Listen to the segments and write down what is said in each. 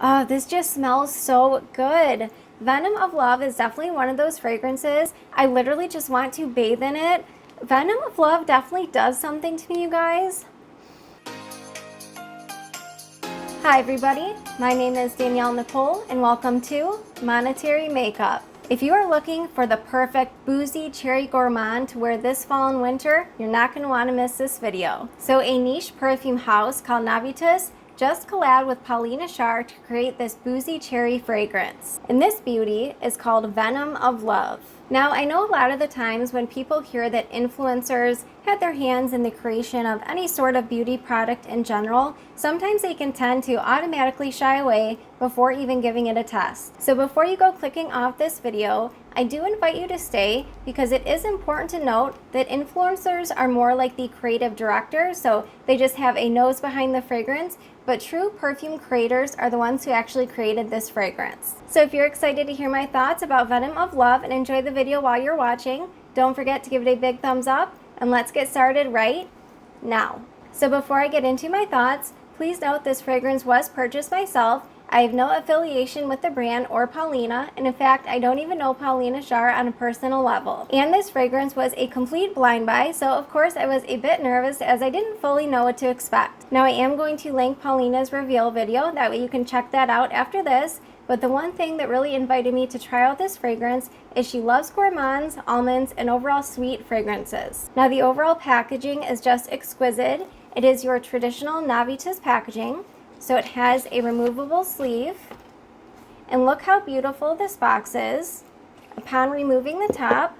Oh, this just smells so good. Venom of Love is definitely one of those fragrances. I literally just want to bathe in it. Venom of Love definitely does something to me, you guys. Hi everybody, my name is Danielle Nicole and welcome to Monetary Makeup. If you are looking for the perfect boozy cherry gourmand to wear this fall and winter, you're not going to want to miss this video. So a niche perfume house called Navitus just collabed with Paulina Schar to create this boozy cherry fragrance. And this beauty is called Venom of Love. Now, I know a lot of the times when people hear that influencers had their hands in the creation of any sort of beauty product in general, sometimes they can tend to automatically shy away before even giving it a test. So before you go clicking off this video, I do invite you to stay because it is important to note that influencers are more like the creative director, so they just have a nose behind the fragrance, but true perfume creators are the ones who actually created this fragrance. So if you're excited to hear my thoughts about Venom of Love and enjoy the video while you're watching, don't forget to give it a big thumbs up, and let's get started right now. So before I get into my thoughts, please note this fragrance was purchased myself. I have no affiliation with the brand or Paulina, and in fact, I don't even know Paulina Schar on a personal level. And this fragrance was a complete blind buy, so of course I was a bit nervous as I didn't fully know what to expect. Now I am going to link Paulina's reveal video, that way you can check that out after this. But the one thing that really invited me to try out this fragrance is she loves gourmands, almonds, and overall sweet fragrances. Now the overall packaging is just exquisite. It is your traditional Navitus packaging. So it has a removable sleeve, and look how beautiful this box is. Upon removing the top,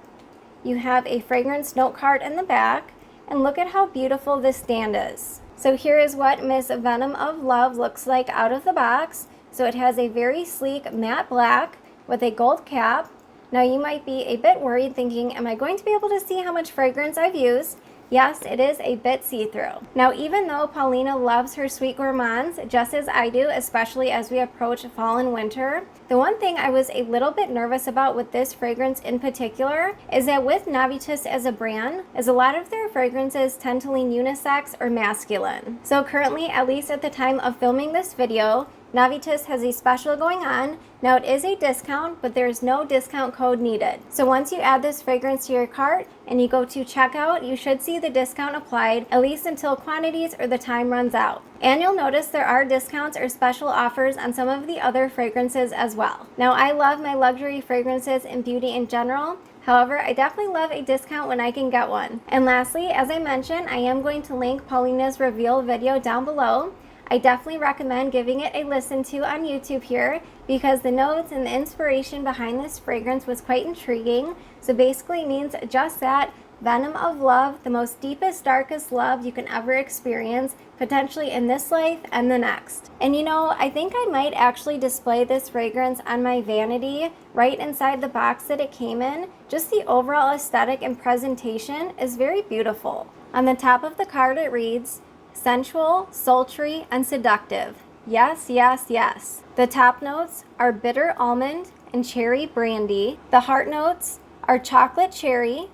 you have a fragrance note card in the back, and look at how beautiful this stand is. So here is what Miss Venom of Love looks like out of the box. So it has a very sleek matte black with a gold cap. Now you might be a bit worried thinking, am I going to be able to see how much fragrance I've used? Yes, it is a bit see-through. Now, even though Paulina loves her sweet gourmands, just as I do, especially as we approach fall and winter, the one thing I was a little bit nervous about with this fragrance in particular is that with Navitus as a brand, is a lot of their fragrances tend to lean unisex or masculine. So currently, at least at the time of filming this video, Navitus has a special going on. Now it is a discount, but there is no discount code needed. So once you add this fragrance to your cart and you go to checkout, you should see the discount applied at least until quantities or the time runs out. And you'll notice there are discounts or special offers on some of the other fragrances as well. Now I love my luxury fragrances and beauty in general. However, I definitely love a discount when I can get one. And lastly, as I mentioned, I am going to link Paulina's reveal video down below. I definitely recommend giving it a listen to on YouTube here because the notes and the inspiration behind this fragrance was quite intriguing. So basically it means just that, Venom of Love, the most deepest, darkest love you can ever experience, potentially in this life and the next. And you know, I think I might actually display this fragrance on my vanity right inside the box that it came in. Just the overall aesthetic and presentation is very beautiful. On the top of the card it reads, sensual, sultry, and seductive. Yes, yes, yes. The top notes are bitter almond and cherry brandy. The heart notes are chocolate cherry,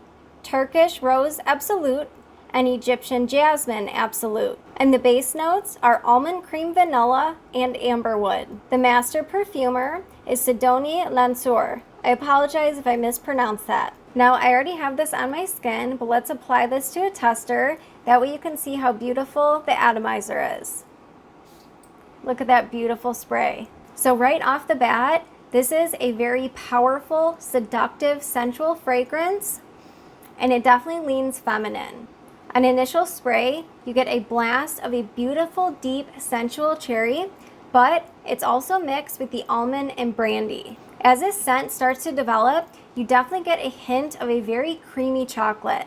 Turkish rose absolute, and Egyptian jasmine absolute. And the base notes are almond cream vanilla and amberwood. The master perfumer is Sidonie Lansour. I apologize if I mispronounced that. Now I already have this on my skin, but let's apply this to a tester. That way you can see how beautiful the atomizer is. Look at that beautiful spray. So right off the bat, this is a very powerful, seductive, sensual fragrance, and it definitely leans feminine. On initial spray, you get a blast of a beautiful, deep, sensual cherry, but it's also mixed with the almond and brandy. As this scent starts to develop, you definitely get a hint of a very creamy chocolate.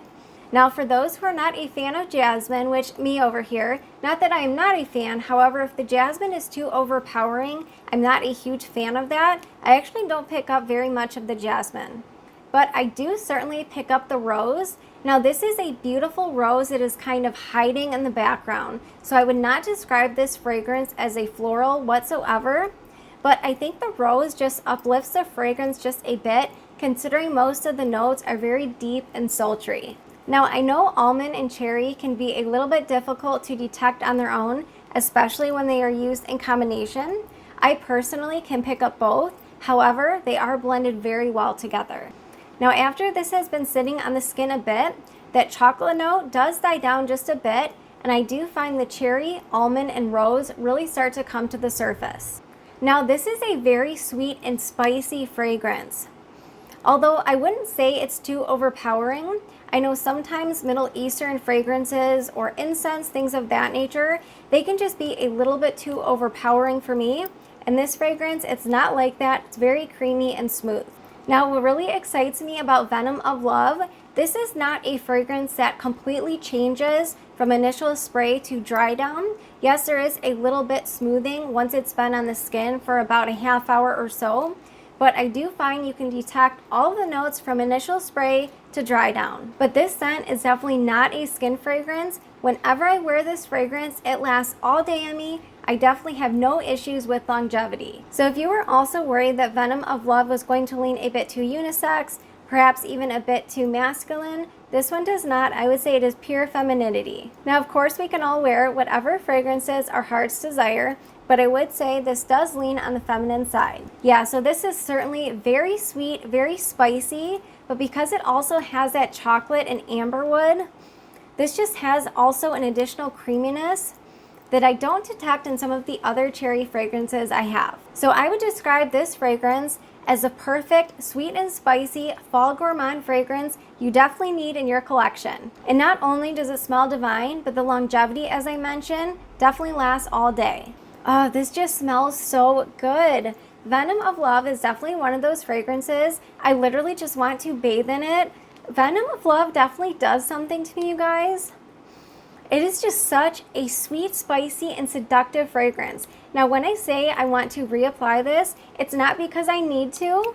Now for those who are not a fan of jasmine, which me over here, not that I am not a fan, however, if the jasmine is too overpowering, I'm not a huge fan of that. I actually don't pick up very much of the jasmine. But I do certainly pick up the rose. Now this is a beautiful rose that is kind of hiding in the background. So I would not describe this fragrance as a floral whatsoever. But I think the rose just uplifts the fragrance just a bit, considering most of the notes are very deep and sultry. Now I know almond and cherry can be a little bit difficult to detect on their own, especially when they are used in combination. I personally can pick up both. However, they are blended very well together. Now after this has been sitting on the skin a bit, that chocolate note does die down just a bit, and I do find the cherry, almond, and rose really start to come to the surface. Now this is a very sweet and spicy fragrance. Although I wouldn't say it's too overpowering, I know sometimes Middle Eastern fragrances or incense, things of that nature, they can just be a little bit too overpowering for me. And this fragrance, it's not like that. It's very creamy and smooth. Now, what really excites me about Venom of Love, this is not a fragrance that completely changes from initial spray to dry down. Yes, there is a little bit smoothing once it's been on the skin for about a half hour or so, but I do find you can detect all the notes from initial spray to dry down. But this scent is definitely not a skin fragrance. Whenever I wear this fragrance, it lasts all day on me. I definitely have no issues with longevity. So if you were also worried that Venom of Love was going to lean a bit too unisex, perhaps even a bit too masculine, this one does not. I would say it is pure femininity. Now, of course, we can all wear whatever fragrances our hearts desire, but I would say this does lean on the feminine side. Yeah, so this is certainly very sweet, very spicy, but because it also has that chocolate and amberwood, this just has also an additional creaminess that I don't detect in some of the other cherry fragrances I have. So I would describe this fragrance as a perfect sweet and spicy fall gourmand fragrance you definitely need in your collection. And not only does it smell divine, but the longevity, as I mentioned, definitely lasts all day. Oh, this just smells so good. Venom of Love is definitely one of those fragrances I literally just want to bathe in it. Venom of Love definitely does something to me, you guys. It is just such a sweet, spicy, and seductive fragrance. Now, when I say I want to reapply this, it's not because I need to.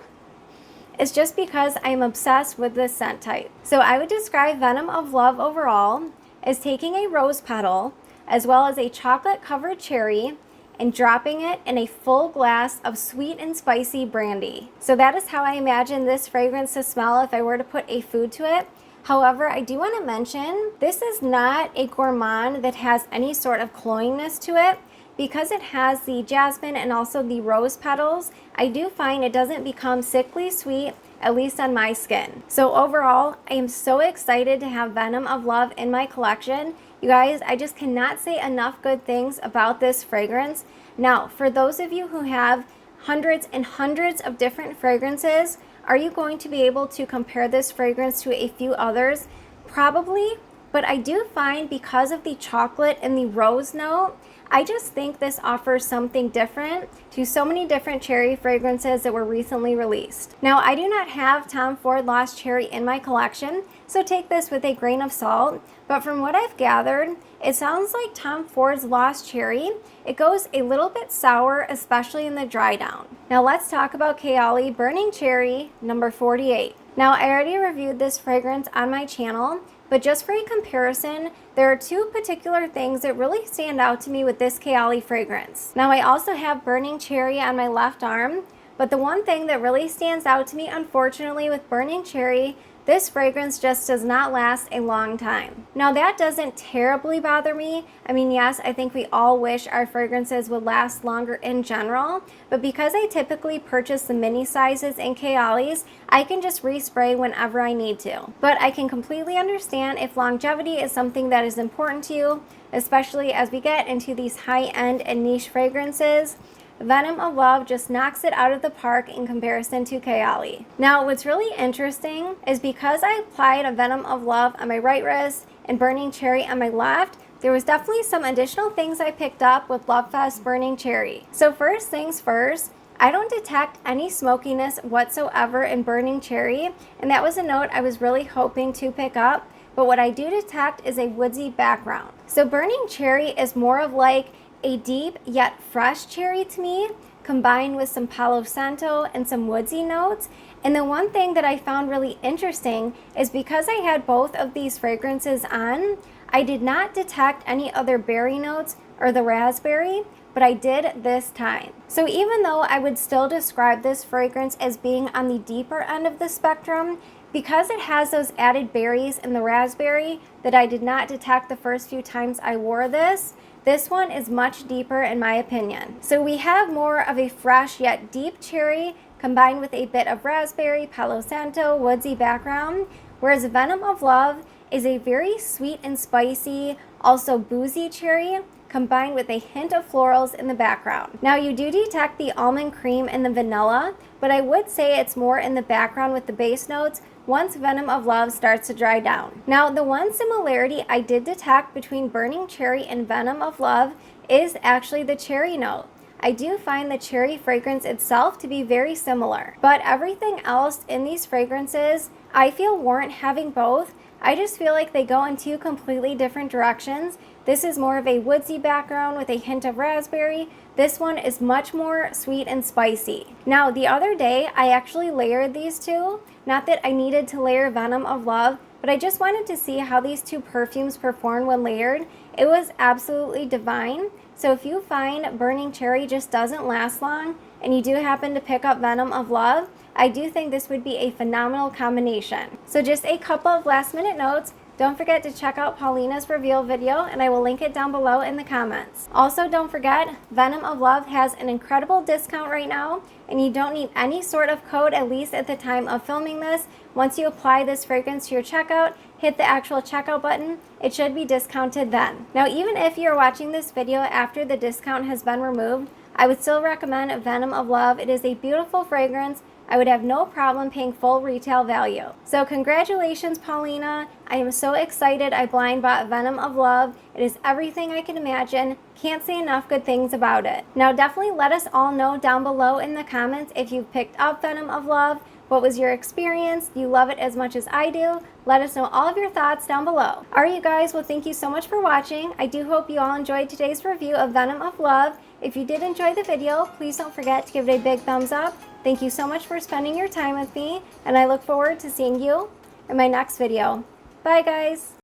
It's just because I'm obsessed with this scent type. So I would describe Venom of Love overall as taking a rose petal, as well as a chocolate-covered cherry, and dropping it in a full glass of sweet and spicy brandy. So that is how I imagine this fragrance to smell if I were to put a food to it. However, I do want to mention, this is not a gourmand that has any sort of cloyingness to it. Because it has the jasmine and also the rose petals, I do find it doesn't become sickly sweet, at least on my skin. So overall, I am so excited to have Venom of Love in my collection. You guys, I just cannot say enough good things about this fragrance. Now, for those of you who have hundreds and hundreds of different fragrances, are you going to be able to compare this fragrance to a few others? Probably, but I do find because of the chocolate and the rose note, I just think this offers something different to so many different cherry fragrances that were recently released. Now, I do not have Tom Ford Lost Cherry in my collection, so take this with a grain of salt, but from what I've gathered, it sounds like Tom Ford's Lost Cherry. It goes a little bit sour, especially in the dry down. Now let's talk about Kayali Burning Cherry number 48. Now, I already reviewed this fragrance on my channel, but just for a comparison, there are two particular things that really stand out to me with this Kayali fragrance. Now, I also have Burning Cherry on my left arm, but the one thing that really stands out to me, unfortunately, with Burning Cherry, this fragrance just does not last a long time. Now, that doesn't terribly bother me. I mean, yes, I think we all wish our fragrances would last longer in general, but because I typically purchase the mini sizes in Kayali's, I can just respray whenever I need to. But I can completely understand if longevity is something that is important to you, especially as we get into these high-end and niche fragrances. Venom of Love just knocks it out of the park in comparison to Kayali. Now, what's really interesting is because I applied a Venom of Love on my right wrist and Burning Cherry on my left, there was definitely some additional things I picked up with Lovefest Burning Cherry. So first things first, I don't detect any smokiness whatsoever in Burning Cherry, and that was a note I was really hoping to pick up, but what I do detect is a woodsy background. So Burning Cherry is more of like a deep yet fresh cherry to me, combined with some Palo Santo and some woodsy notes. And the one thing that I found really interesting is because I had both of these fragrances on, I did not detect any other berry notes or the raspberry, but I did this time. So even though I would still describe this fragrance as being on the deeper end of the spectrum, because it has those added berries and the raspberry that I did not detect the first few times I wore this, This one is much deeper in my opinion. So we have more of a fresh yet deep cherry combined with a bit of raspberry, Palo Santo, woodsy background, whereas Venom of Love is a very sweet and spicy, also boozy cherry, combined with a hint of florals in the background. Now you do detect the almond cream and the vanilla, but I would say it's more in the background with the base notes once Venom of Love starts to dry down. Now the one similarity I did detect between Burning Cherry and Venom of Love is actually the cherry note. I do find the cherry fragrance itself to be very similar, but everything else in these fragrances I feel warrant having both. I just feel like they go in two completely different directions. This is more of a woodsy background with a hint of raspberry. This one is much more sweet and spicy. Now the other day I actually layered these two. Not that I needed to layer Venom of Love, but I just wanted to see how these two perfumes performed when layered. It was absolutely divine. So if you find Burning Cherry just doesn't last long and you do happen to pick up Venom of Love, I do think this would be a phenomenal combination. So just a couple of last minute notes. Don't forget to check out Paulina's reveal video, and I will link it down below in the comments. Also, don't forget, Venom of Love has an incredible discount right now, and you don't need any sort of code, at least at the time of filming this. Once you apply this fragrance to your checkout, hit the actual checkout button, it should be discounted then. Now, even if you're watching this video after the discount has been removed, I would still recommend Venom of Love. It is a beautiful fragrance. I would have no problem paying full retail value. So congratulations, Paulina. I am so excited I blind bought Venom of Love. It is everything I can imagine. Can't say enough good things about it. Now definitely let us all know down below in the comments if you've picked up Venom of Love. What was your experience? Do you love it as much as I do? Let us know all of your thoughts down below. All right, you guys, well, thank you so much for watching. I do hope you all enjoyed today's review of Venom of Love. If you did enjoy the video, please don't forget to give it a big thumbs up. Thank you so much for spending your time with me, and I look forward to seeing you in my next video. Bye, guys.